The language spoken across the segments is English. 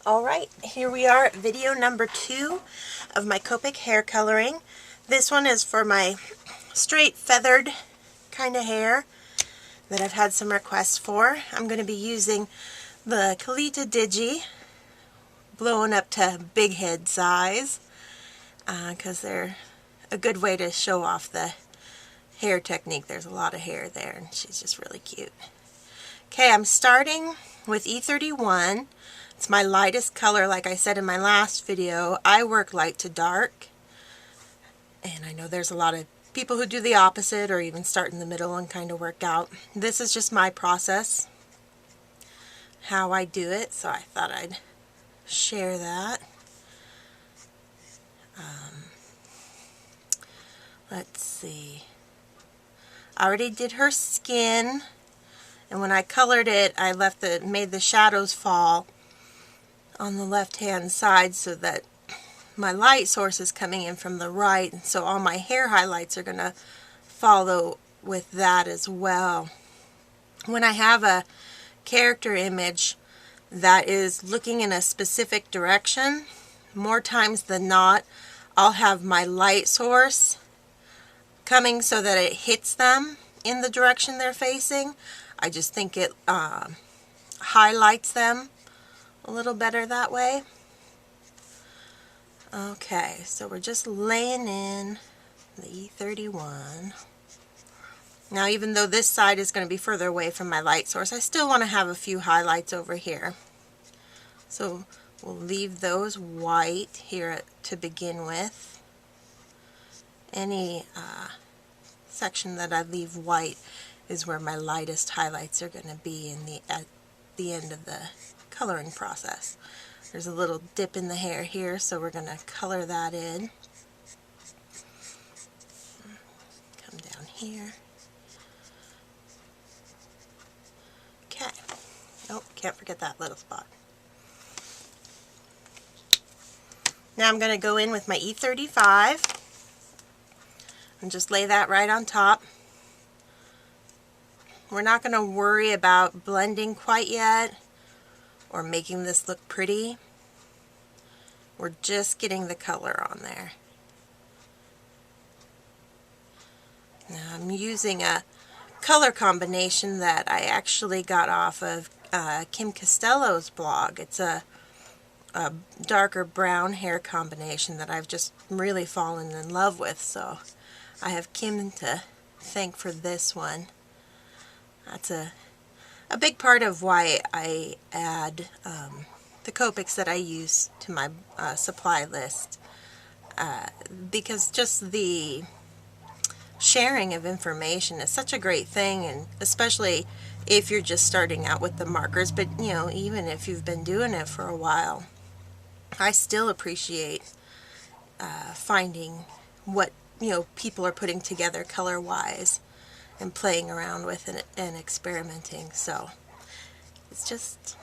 Alright, here we are at video number 2 of my Copic hair coloring. This one is for my straight feathered kind of hair that I've had some requests for. I'm going to be using the Kalita Digi, blowing up to big head size, because they're a good way to show off the hair technique. There's a lot of hair there and she's just really cute. Okay, I'm starting with E31. It's my lightest color. Like I said in my last video, I work light to dark, and I know there's a lot of people who do the opposite or even start in the middle and kind of work out. This is just my process, how I do it, so I thought I'd share that. Let's see. I already did her skin, and when I colored it, I made the shadows fall on the left hand side so that my light source is coming in from the right, so all my hair highlights are going to follow with that as well. When I have a character image that is looking in a specific direction, more times than not I'll have my light source coming so that it hits them in the direction they're facing. I just think it highlights them a little better that way. Okay, so we're just laying in the E31. Now, even though this side is going to be further away from my light source, I still want to have a few highlights over here. So we'll leave those white here to begin with. Any section that I leave white is where my lightest highlights are going to be at the end of the coloring process. There's a little dip in the hair here, so we're going to color that in. Come down here. Okay. Oh, can't forget that little spot. Now I'm going to go in with my E35 and just lay that right on top. We're not going to worry about blending quite yet or making this look pretty. We're just getting the color on there. Now I'm using a color combination that I actually got off of Kim Costello's blog. It's a darker brown hair combination that I've just really fallen in love with, so I have Kim to thank for this one. That's a big part of why I add the Copics that I use to my supply list, because just the sharing of information is such a great thing, and especially if you're just starting out with the markers, but you know, even if you've been doing it for a while, I still appreciate finding what people are putting together color-wise and playing around with it and experimenting. So it's just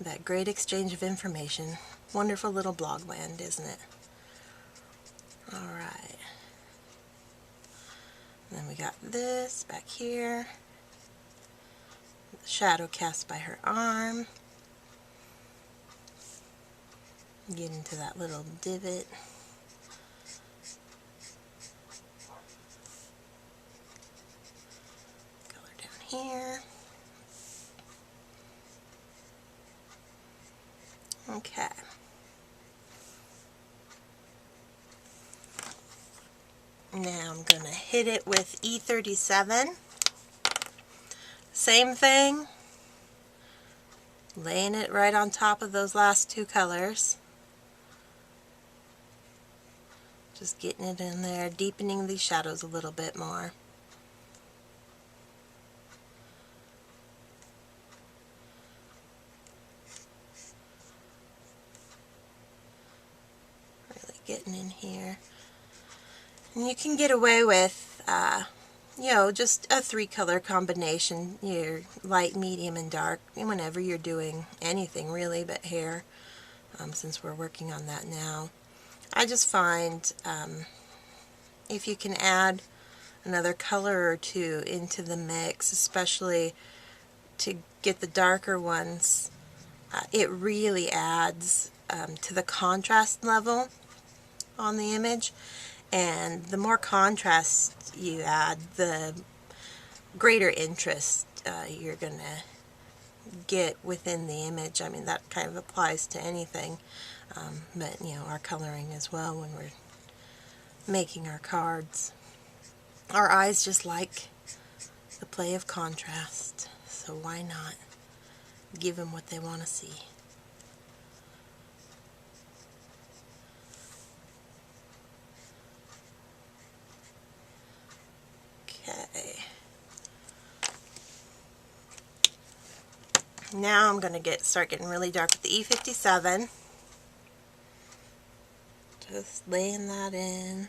that great exchange of information. Wonderful little blog land, isn't it? Alright. Then we got this back here. The shadow cast by her arm. Get into that little divot. Here. Okay. Now I'm going to hit it with E37. Same thing. Laying it right on top of those last two colors. Just getting it in there, deepening these shadows a little bit more. Getting in here, and you can get away with just a 3-color combination, your light, medium, and dark, whenever you're doing anything really but hair, since we're working on that now. I just find if you can add another color or two into the mix, especially to get the darker ones it really adds to the contrast level on the image, and the more contrast you add, the greater interest you're going to get within the image. I mean, that kind of applies to anything, but you know, our coloring as well when we're making our cards. Our eyes just like the play of contrast, so why not give them what they want to see. Okay. Now I'm going to start getting really dark with the E57. Just laying that in.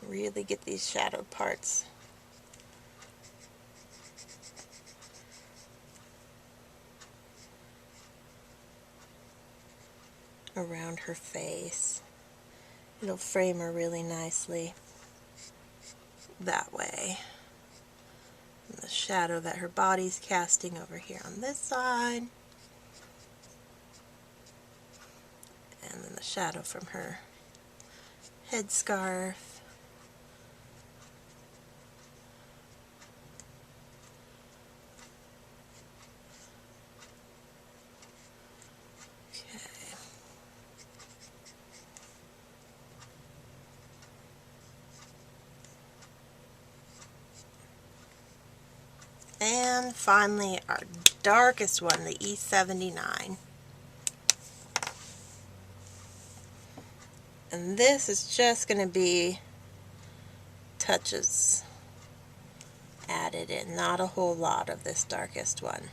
Really get these shadowed parts. Around her face. It'll frame her really nicely that way. And the shadow that her body's casting over here on this side. And then the shadow from her headscarf. And finally, our darkest one, the E79. And this is just going to be touches added in, not a whole lot of this darkest one.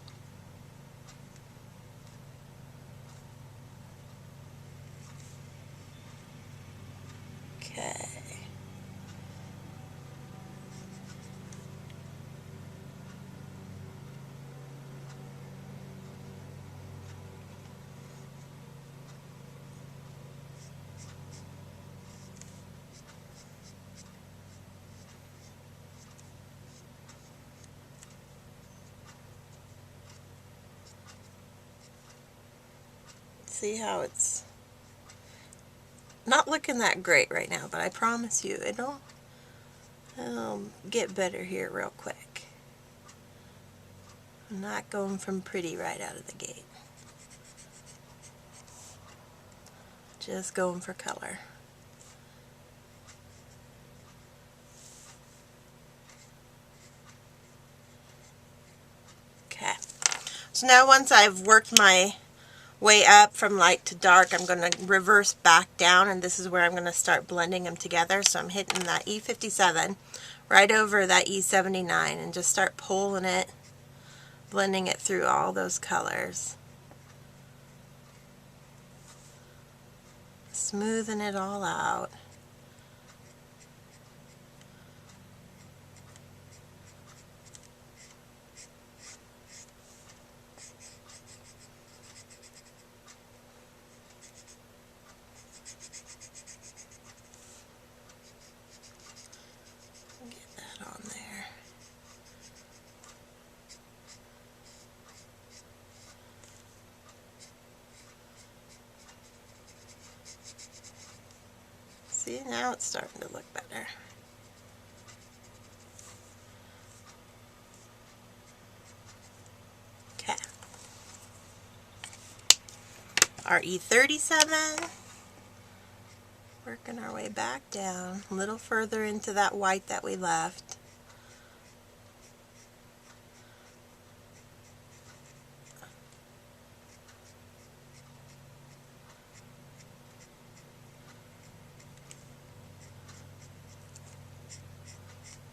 Okay. See how it's not looking that great right now, but I promise you it'll get better here real quick. I'm not going from pretty right out of the gate. Just going for color. Okay. So now once I've worked my way up from light to dark, I'm going to reverse back down, and this is where I'm going to start blending them together. So I'm hitting that E57 right over that E79 and just start pulling it, blending it through all those colors. Smoothing it all out. Get that on there. See, now it's starting to look better. Okay. Our E37. Working our way back down, a little further into that white that we left.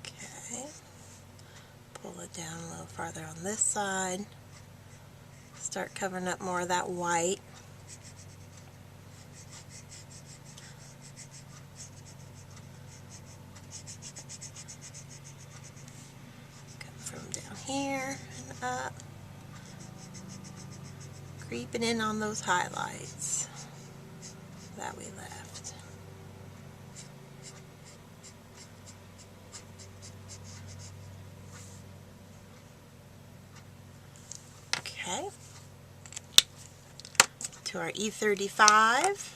Okay. Pull it down a little farther on this side. Start covering up more of that white. Here and up, creeping in on those highlights that we left. to our E35.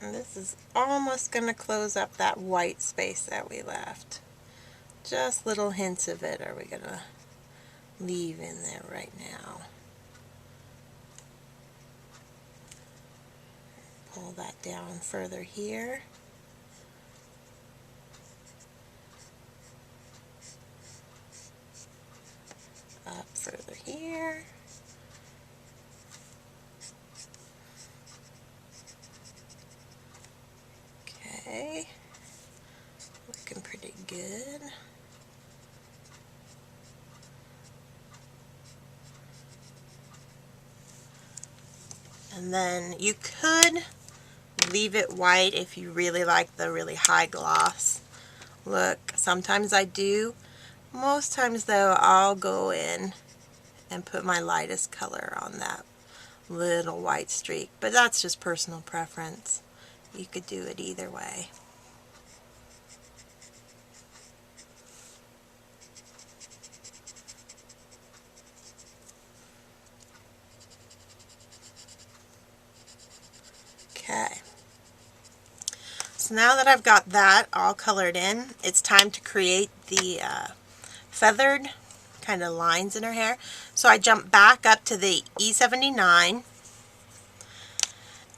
And this is almost going to close up that white space that we left. Just little hints of it are we going to leave in there right now. Pull that down further here. Up further here. Okay, looking pretty good. And then you could leave it white if you really like the really high gloss look. Sometimes I do. Most times though, I'll go in and put my lightest color on that little white streak, but that's just personal preference. You could do it either way. Okay. So now that I've got that all colored in, it's time to create the feathered kind of lines in her hair. So I jump back up to the E79,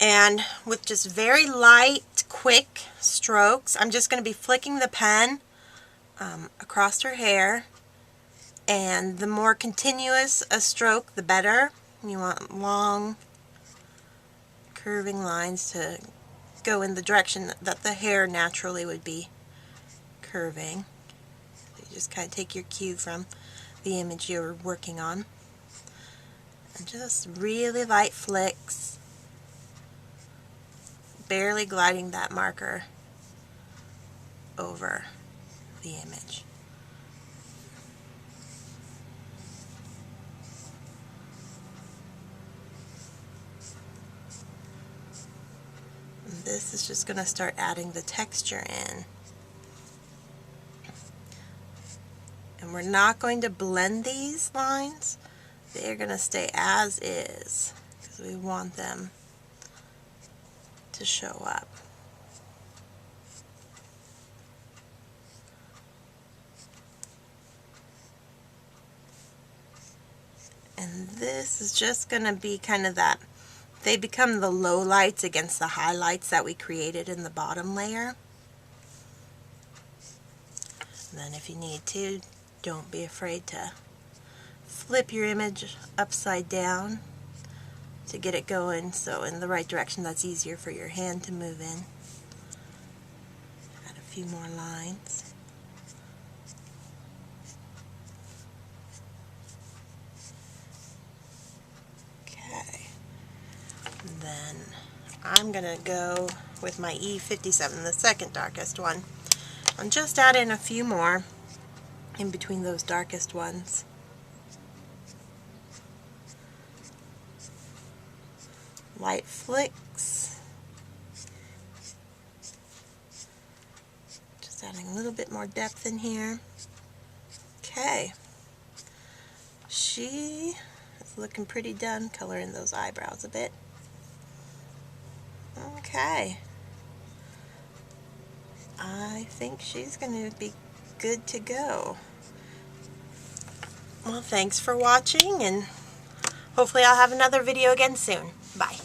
and with just very light, quick strokes, I'm just going to be flicking the pen across her hair, and the more continuous a stroke, the better. You want long, curving lines to go in the direction that the hair naturally would be curving. So you just kind of take your cue from the image you're working on. And just really light flicks, barely gliding that marker over the image. And this is just going to start adding the texture in. And we're not going to blend these lines. They're going to stay as is because we want them to show up. And this is just going to be kind of that, they become the low lights against the highlights that we created in the bottom layer. And then if you need to, don't be afraid to flip your image upside down to get it going so in the right direction that's easier for your hand to move in. Add a few more lines. Okay. And then I'm going to go with my E57, the second darkest one, and just add in a few more in between those darkest ones. Light flicks. Just adding a little bit more depth in here. Okay. She is looking pretty done coloring those eyebrows a bit. Okay. I think she's going to be good to go. Well, thanks for watching, and hopefully I'll have another video again soon. Bye.